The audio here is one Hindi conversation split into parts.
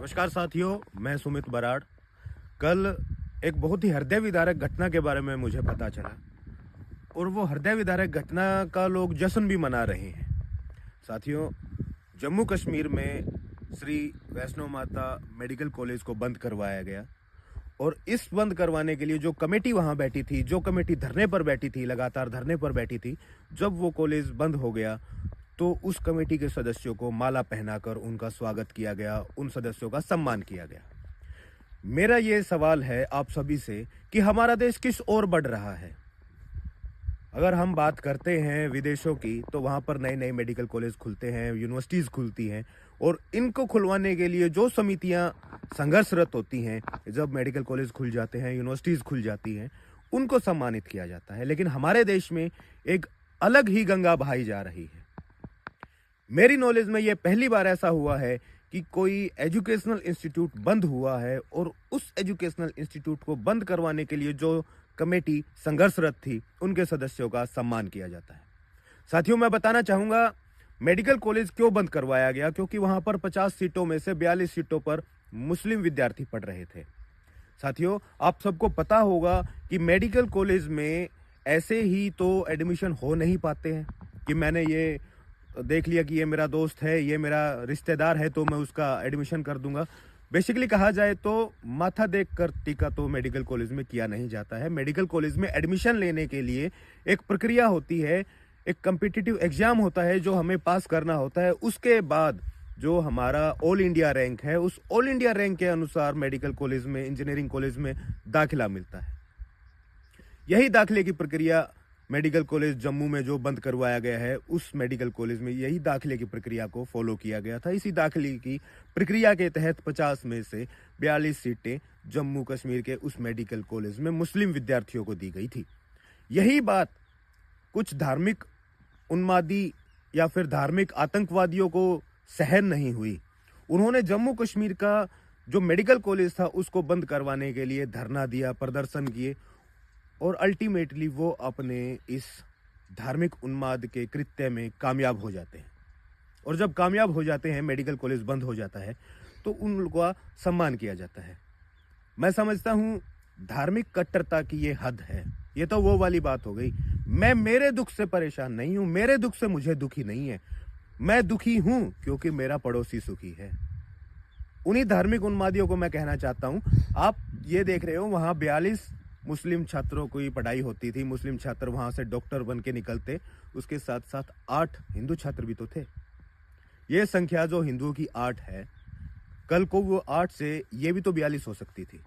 नमस्कार साथियों, मैं सुमित बराड़। कल एक बहुत ही हृदय विदारक घटना के बारे में मुझे पता चला और वो हृदय विदारक घटना का लोग जश्न भी मना रहे हैं। साथियों, जम्मू कश्मीर में श्री वैष्णो माता मेडिकल कॉलेज को बंद करवाया गया और इस बंद करवाने के लिए जो कमेटी वहां बैठी थी, जो कमेटी धरने पर बैठी थी, लगातार धरने पर बैठी थी, जब वो कॉलेज बंद हो गया तो उस कमेटी के सदस्यों को माला पहनाकर उनका स्वागत किया गया, उन सदस्यों का सम्मान किया गया। मेरा ये सवाल है आप सभी से कि हमारा देश किस ओर बढ़ रहा है। अगर हम बात करते हैं विदेशों की, तो वहाँ पर नए नए मेडिकल कॉलेज खुलते हैं, यूनिवर्सिटीज़ खुलती हैं और इनको खुलवाने के लिए जो समितियाँ संघर्षरत होती हैं, जब मेडिकल कॉलेज खुल जाते हैं, यूनिवर्सिटीज़ खुल जाती हैं, उनको सम्मानित किया जाता है। लेकिन हमारे देश में एक अलग ही गंगा बहाई जा रही है। मेरी नॉलेज में ये पहली बार ऐसा हुआ है कि कोई एजुकेशनल इंस्टीट्यूट बंद हुआ है और उस एजुकेशनल इंस्टीट्यूट को बंद करवाने के लिए जो कमेटी संघर्षरत थी, उनके सदस्यों का सम्मान किया जाता है। साथियों, मैं बताना चाहूँगा मेडिकल कॉलेज क्यों बंद करवाया गया, क्योंकि वहाँ पर 50 सीटों में से 42 सीटों पर मुस्लिम विद्यार्थी पढ़ रहे थे। साथियों, आप सबको पता होगा कि मेडिकल कॉलेज में ऐसे ही तो एडमिशन हो नहीं पाते हैं कि मैंने ये देख लिया कि ये मेरा दोस्त है, ये मेरा रिश्तेदार है, तो मैं उसका एडमिशन कर दूंगा। बेसिकली कहा जाए तो माथा देख कर टीका तो मेडिकल कॉलेज में किया नहीं जाता है। मेडिकल कॉलेज में एडमिशन लेने के लिए एक प्रक्रिया होती है, एक कम्पिटिटिव एग्जाम होता है जो हमें पास करना होता है। उसके बाद जो हमारा ऑल इंडिया रैंक है, उस ऑल इंडिया रैंक के अनुसार मेडिकल कॉलेज में, इंजीनियरिंग कॉलेज में दाखिला मिलता है। यही दाखिले की प्रक्रिया मेडिकल कॉलेज जम्मू में जो बंद करवाया गया है, उस मेडिकल कॉलेज में यही दाखिले की प्रक्रिया को फॉलो किया गया था। इसी दाखिले की प्रक्रिया के तहत 50 में से 42 सीटें जम्मू कश्मीर के उस मेडिकल कॉलेज में मुस्लिम विद्यार्थियों को दी गई थी। यही बात कुछ धार्मिक उन्मादी या फिर धार्मिक आतंकवादियों को सहन नहीं हुई। उन्होंने जम्मू कश्मीर का जो मेडिकल कॉलेज था उसको बंद करवाने के लिए धरना दिया, प्रदर्शन किए और अल्टीमेटली वो अपने इस धार्मिक उन्माद के कृत्य में कामयाब हो जाते हैं। और जब कामयाब हो जाते हैं, मेडिकल कॉलेज बंद हो जाता है, तो उन लोगों का सम्मान किया जाता है। मैं समझता हूँ धार्मिक कट्टरता की ये हद है। ये तो वो वाली बात हो गई, मैं मेरे दुख से परेशान नहीं हूँ, मेरे दुख से मुझे दुखी नहीं है। मैं दुखी हूँ क्योंकि मेरा पड़ोसी सुखी है। उन्हीं धार्मिक उन्मादियों को मैं कहना चाहता हूँ, आप ये देख रहे हो वहाँ 42 मुस्लिम छात्रों की पढ़ाई होती थी, मुस्लिम छात्र वहां से डॉक्टर बन के निकलते, उसके साथ साथ 8 हिंदू छात्र भी तो थे। ये संख्या जो हिंदुओं की 8 है, कल को वो 8 से ये भी तो 42 हो सकती थी।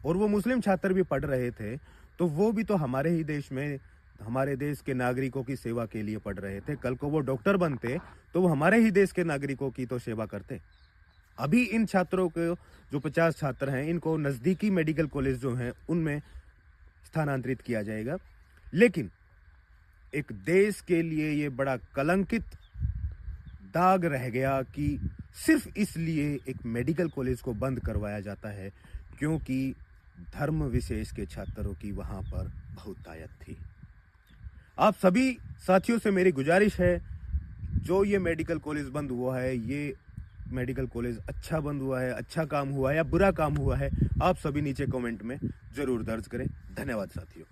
और वो मुस्लिम छात्र भी पढ़ रहे थे, तो वो भी तो हमारे ही देश में, हमारे देश के नागरिकों की सेवा के लिए पढ़ रहे थे। कल को वो डॉक्टर बनते तो वो हमारे ही देश के नागरिकों की तो सेवा करते। अभी इन छात्रों को, जो 50 छात्र हैं, इनको नज़दीकी मेडिकल कॉलेज जो हैं उनमें स्थानांतरित किया जाएगा। लेकिन एक देश के लिए ये बड़ा कलंकित दाग रह गया कि सिर्फ इसलिए एक मेडिकल कॉलेज को बंद करवाया जाता है क्योंकि धर्म विशेष के छात्रों की वहाँ पर बहुतायत थी। आप सभी साथियों से मेरी गुजारिश है, जो ये मेडिकल कॉलेज बंद हुआ है, ये मेडिकल कॉलेज अच्छा बंद हुआ है, अच्छा काम हुआ है या बुरा काम हुआ है, आप सभी नीचे कमेंट में जरूर दर्ज करें। धन्यवाद साथियों।